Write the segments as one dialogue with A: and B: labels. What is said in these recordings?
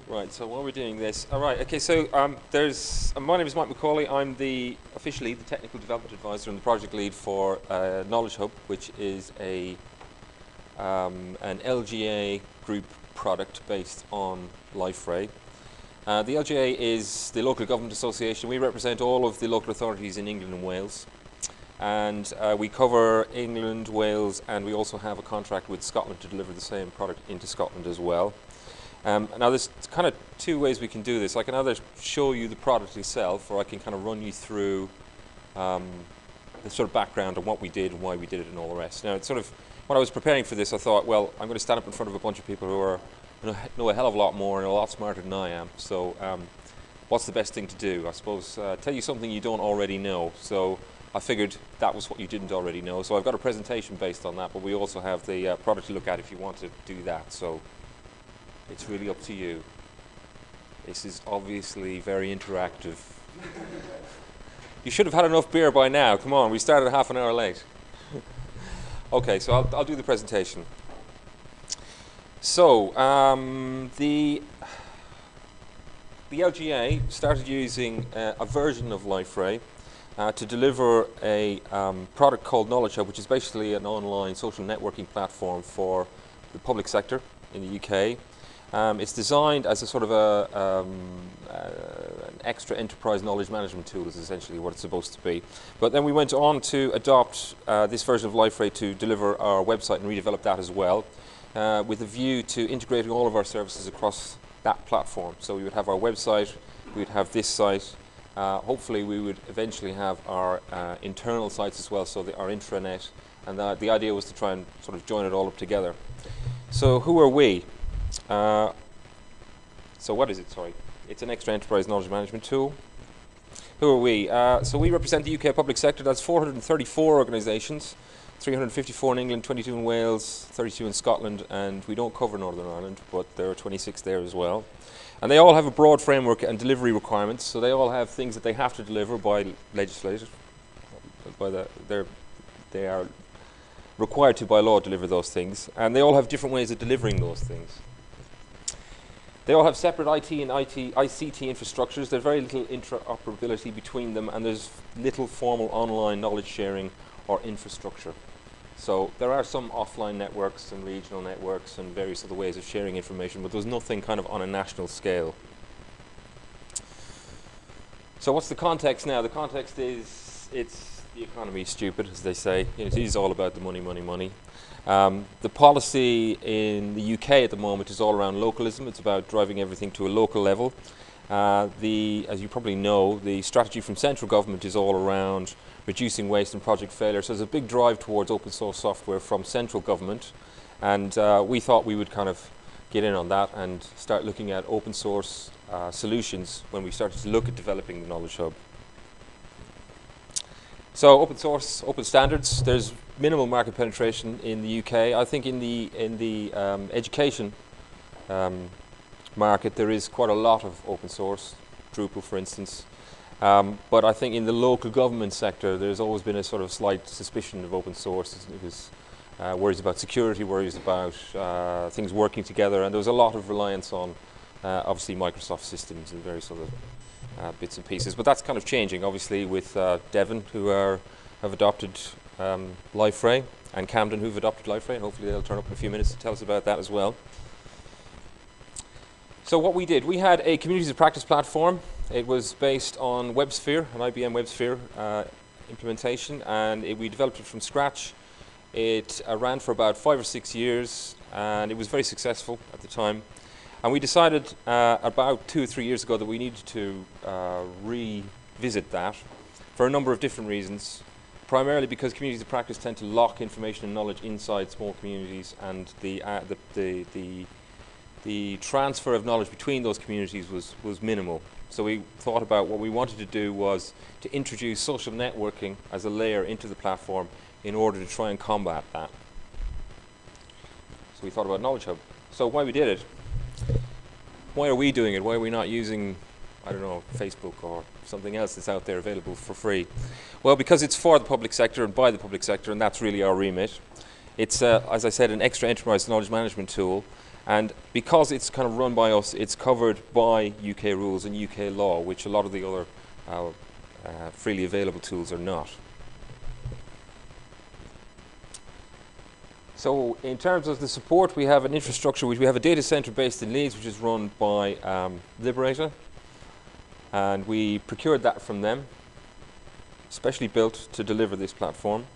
A: Right, so while we're doing this, all right, okay, so my name is Mike MacAuley. I'm officially the Technical Development Advisor and the Project Lead for Knowledge Hub, which is an LGA group product based on Liferay. The LGA is the Local Government Association. We represent all of the local authorities in England and Wales. And we cover England, Wales, and we also have a contract with Scotland to deliver the same product into Scotland as well. Now there's kind of two ways we can do this. I can either show you the product itself, or I can kind of run you through the sort of background on what we did and why we did it and all the rest. Now it's sort of, when I was preparing for this, I thought, well, I'm going to stand up in front of a bunch of people who know a hell of a lot more and a lot smarter than I am. So what's the best thing to do? I suppose tell you something you don't already know. So I figured that was what you didn't already know. So I've got a presentation based on that, but we also have the product to look at if you want to do that. So it's really up to you. This is obviously very interactive. You should have had enough beer by now. Come on, we started half an hour late. Okay, so I'll do the presentation. So the LGA started using a version of Liferay to deliver a product called Knowledge Hub, which is basically an online social networking platform for the public sector in the UK. It's designed as a sort of an extra enterprise knowledge management tool is essentially what it's supposed to be. But then we went on to adopt this version of Liferay to deliver our website and redevelop that as well, with a view to integrating all of our services across that platform. So we would have our website, we would have this site, hopefully we would eventually have our internal sites as well, so our intranet, and the idea was to try and sort of join it all up together. So who are we? So what is it? Sorry, it's an extra enterprise knowledge management tool. Who are we? So we represent the UK public sector. That's 434 organisations, 354 in England, 22 in Wales, 32 in Scotland, and we don't cover Northern Ireland, but there are 26 there as well. And they all have a broad framework and delivery requirements, so they all have things that they have to deliver by legislation. They are required to by law deliver those things, and they all have different ways of delivering those things. They all have separate IT and ICT infrastructures. There's very little interoperability between them, and there's little formal online knowledge sharing or infrastructure. So there are some offline networks and regional networks and various other ways of sharing information, but there's nothing kind of on a national scale. So what's the context now? The context is the economy is stupid, as they say. It is all about the money, money, money. The policy in the UK at the moment is all around localism. It's about driving everything to a local level. As you probably know, the strategy from central government is all around reducing waste and project failure. So there's a big drive towards open source software from central government, and we thought we would kind of get in on that and start looking at open source solutions when we started to look at developing the Knowledge Hub. So open source, open standards. There's minimal market penetration in the UK. I think in the education market there is quite a lot of open source, Drupal for instance. But I think in the local government sector there's always been a sort of slight suspicion of open source. It was worries about security, worries about things working together, and there was a lot of reliance on obviously Microsoft systems and various other bits and pieces, but that's kind of changing obviously with Devon, who have adopted Liferay, and Camden, who've adopted Liferay, and hopefully they'll turn up in a few minutes to tell us about that as well. So what we did, we had a communities of practice platform. It was based on WebSphere, an IBM WebSphere implementation, and we developed it from scratch. It ran for about 5 or 6 years, and it was very successful at the time. And we decided about 2 or 3 years ago that we needed to revisit that for a number of different reasons. Primarily because communities of practice tend to lock information and knowledge inside small communities, and the transfer of knowledge between those communities was minimal. So we thought about what we wanted to do was to introduce social networking as a layer into the platform in order to try and combat that. So we thought about Knowledge Hub. So why we did it? Why are we doing it? Why are we not using, I don't know, Facebook or something else that's out there available for free? Well, because it's for the public sector and by the public sector, and that's really our remit. It's, as I said, an extra enterprise knowledge management tool, And because it's kind of run by us, it's covered by UK rules and UK law, which a lot of the other freely available tools are not. So in terms of the support, we have an infrastructure, we have a data center based in Leeds, which is run by Liferay, and we procured that from them, specially built to deliver this platform.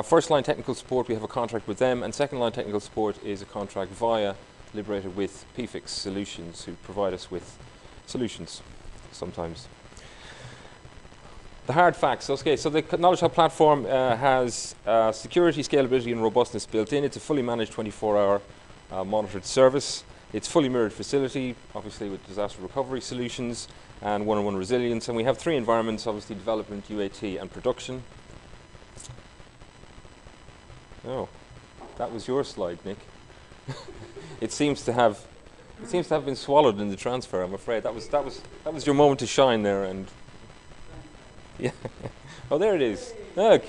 A: First line technical support, we have a contract with them, and second line technical support is a contract via Liferay with PFIX Solutions, who provide us with solutions sometimes. The hard facts. Okay, so the Knowledge Hub platform has security, scalability and robustness built in. It's a fully managed 24-hour monitored service. It's fully mirrored facility, obviously with disaster recovery solutions and one-on-one resilience. And we have 3 environments, obviously development, UAT and production. Oh, that was your slide, Nick. It seems to have been swallowed in the transfer, I'm afraid. That was your moment to shine there. And yeah. Oh, there it is. Look,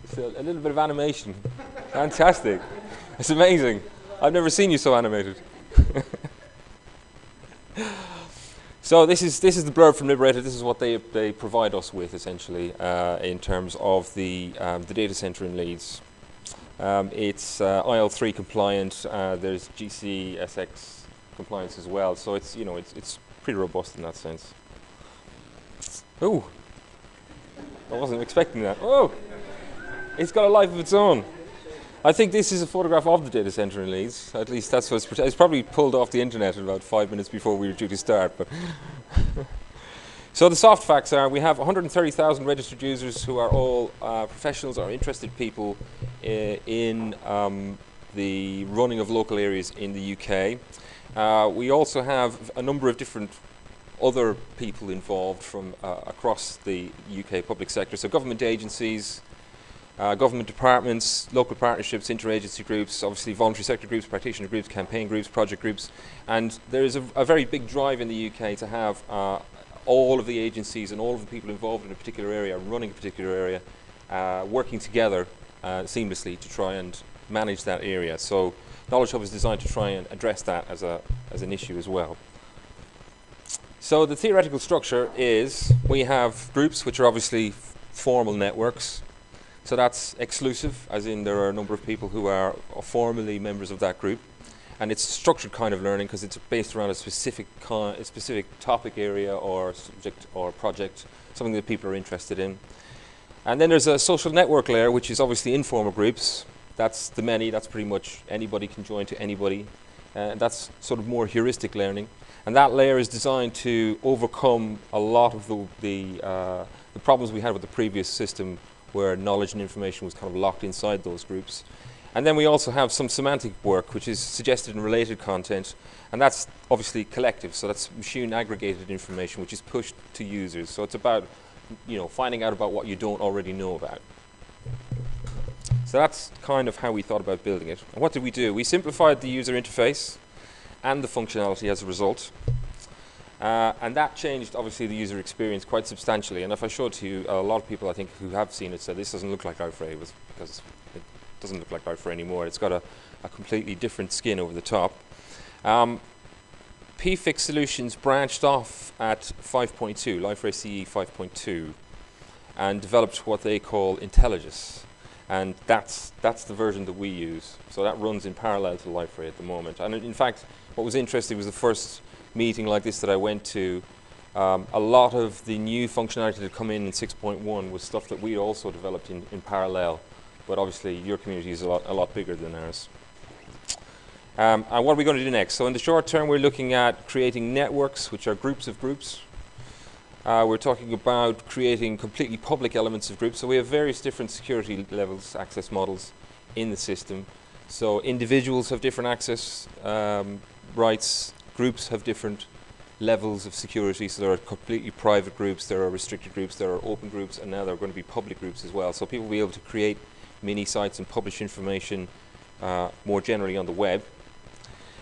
A: it's a little bit of animation. Fantastic. It's amazing. I've never seen you so animated. So this is the blurb from Liberator. This is what they provide us with, essentially, in terms of the data center in Leeds. It's IL3 compliant. There's GCSX compliance as well. So it's it's pretty robust in that sense. Ooh. I wasn't expecting that. Oh, it's got a life of its own. I think this is a photograph of the data center in Leeds. At least that's what it's probably pulled off the internet about 5 minutes before we were due to start. But so the soft facts are: we have 130,000 registered users who are all professionals or interested people in the running of local areas in the UK. We also have a number of different other people involved from across the UK public sector, so government agencies, government departments, local partnerships, interagency groups, obviously voluntary sector groups, practitioner groups, campaign groups, project groups, and there is a very big drive in the UK to have all of the agencies and all of the people involved in a particular area, running a particular area, working together seamlessly to try and manage that area. So Knowledge Hub is designed to try and address that as an issue as well. So the theoretical structure is we have groups which are obviously formal networks. So that's exclusive, as in there are a number of people who are formally members of that group. And it's structured kind of learning because it's based around a specific topic area or subject or project, something that people are interested in. And then there's a social network layer, which is obviously informal groups. That's the many, that's pretty much anybody can join to anybody. That's sort of more heuristic learning. And that layer is designed to overcome a lot of the problems we had with the previous system, where knowledge and information was kind of locked inside those groups. And then we also have some semantic work, which is suggested and related content, and that's obviously collective. So that's machine aggregated information, which is pushed to users. So it's about, finding out about what you don't already know about. So that's kind of how we thought about building it. And what did we do? We simplified the user interface and the functionality as a result. And that changed, obviously, the user experience quite substantially. And if I showed to you, a lot of people, I think, who have seen it said this doesn't look like Liferay, because it doesn't look like Liferay anymore. It's got a completely different skin over the top. PFIX Solutions branched off at 5.2, Liferay CE 5.2, and developed what they call Intelligis. And that's the version that we use. So that runs in parallel to Liferay at the moment. And in fact, what was interesting was the first meeting like this that I went to, a lot of the new functionality that had come in 6.1 was stuff that we also developed in parallel. But obviously your community is a lot bigger than ours. And what are we going to do next? So in the short term, we're looking at creating networks, which are groups of groups. We're talking about creating completely public elements of groups. So we have various different security levels, access models in the system. So individuals have different access rights. Groups have different levels of security. So there are completely private groups, there are restricted groups, there are open groups, and now there are going to be public groups as well. So people will be able to create mini sites and publish information more generally on the web.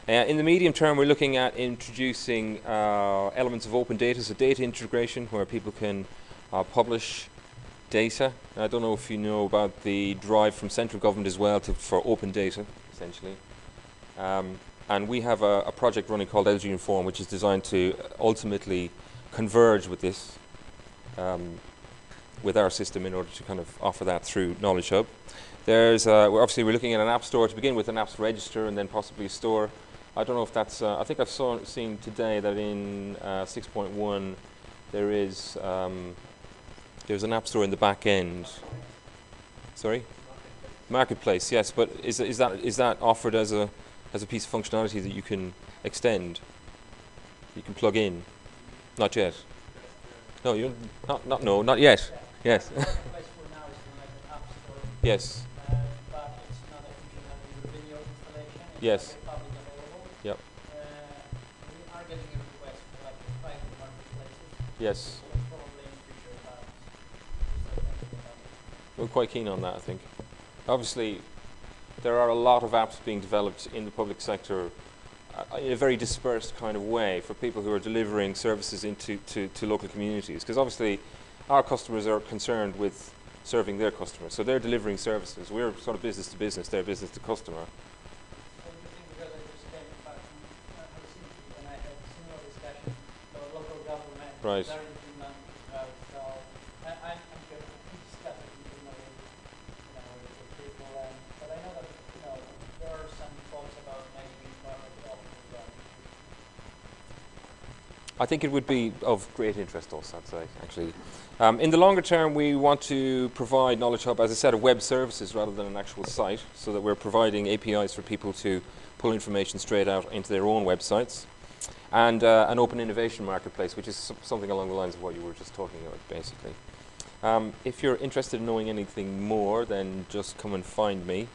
A: In the medium term, we're looking at introducing elements of open data, so data integration, where people can publish data. I don't know if you know about the drive from central government as well for open data, essentially. And we have a project running called LG Inform, which is designed to ultimately converge with this, with our system, in order to kind of offer that through Knowledge Hub. There's, we're looking at an app store to begin with, an apps register, and then possibly a store. I don't know if that's, I think I've seen today that in 6.1 there is, there's an app store in the back end. Sorry? Marketplace, yes, but is that offered as a piece of functionality that you can extend? You can plug in? Not yet. No, you not yet. Yes. Yes. Yes. Yep.
B: We are getting a request for like private marketplaces.
A: Yes.
B: So probably in future
A: We're quite keen on that, I think. Obviously, there are a lot of apps being developed in the public sector in a very dispersed kind of way for people who are delivering services into to local communities. Because obviously, our customers are concerned with serving their customers. So they're delivering services. We're sort of business to business, they're business to customer.
B: because I just came back from Helsinki and I had similar discussion about local government.
A: Right.
B: There in Finland, so I'm going to discuss it with people. But I know that there are some thoughts about maybe being part of the office as well.
A: I think it would be of great interest to us, I'd say, actually. In the longer term, we want to provide Knowledge Hub as a set of web services rather than an actual site, so that we're providing APIs for people to pull information straight out into their own websites, and an open innovation marketplace, which is something along the lines of what you were just talking about, basically. If you're interested in knowing anything more, then just come and find me.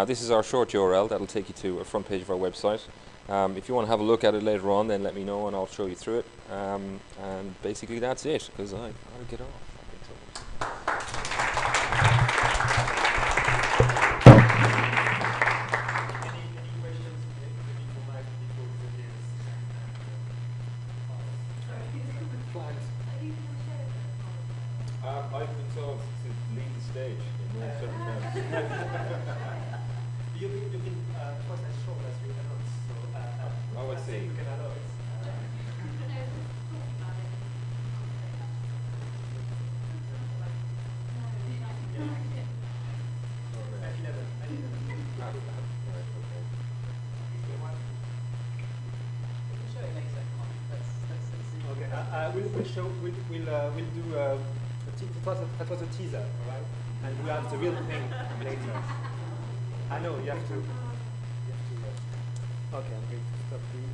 A: This is our short URL that'll take you to a front page of our website. If you want to have a look at it later on, then let me know and I'll show you through it. And basically that's it, because I've got to get off.
C: Any questions before
A: I've been told to leave the stage in all circumstances.
C: You've been twice as short as your adults, so
A: Oh, I see.
C: you can adults. We'll do that was a teaser, all right? And we have the real thing later. I know you have to. Okay, I'm going to stop the.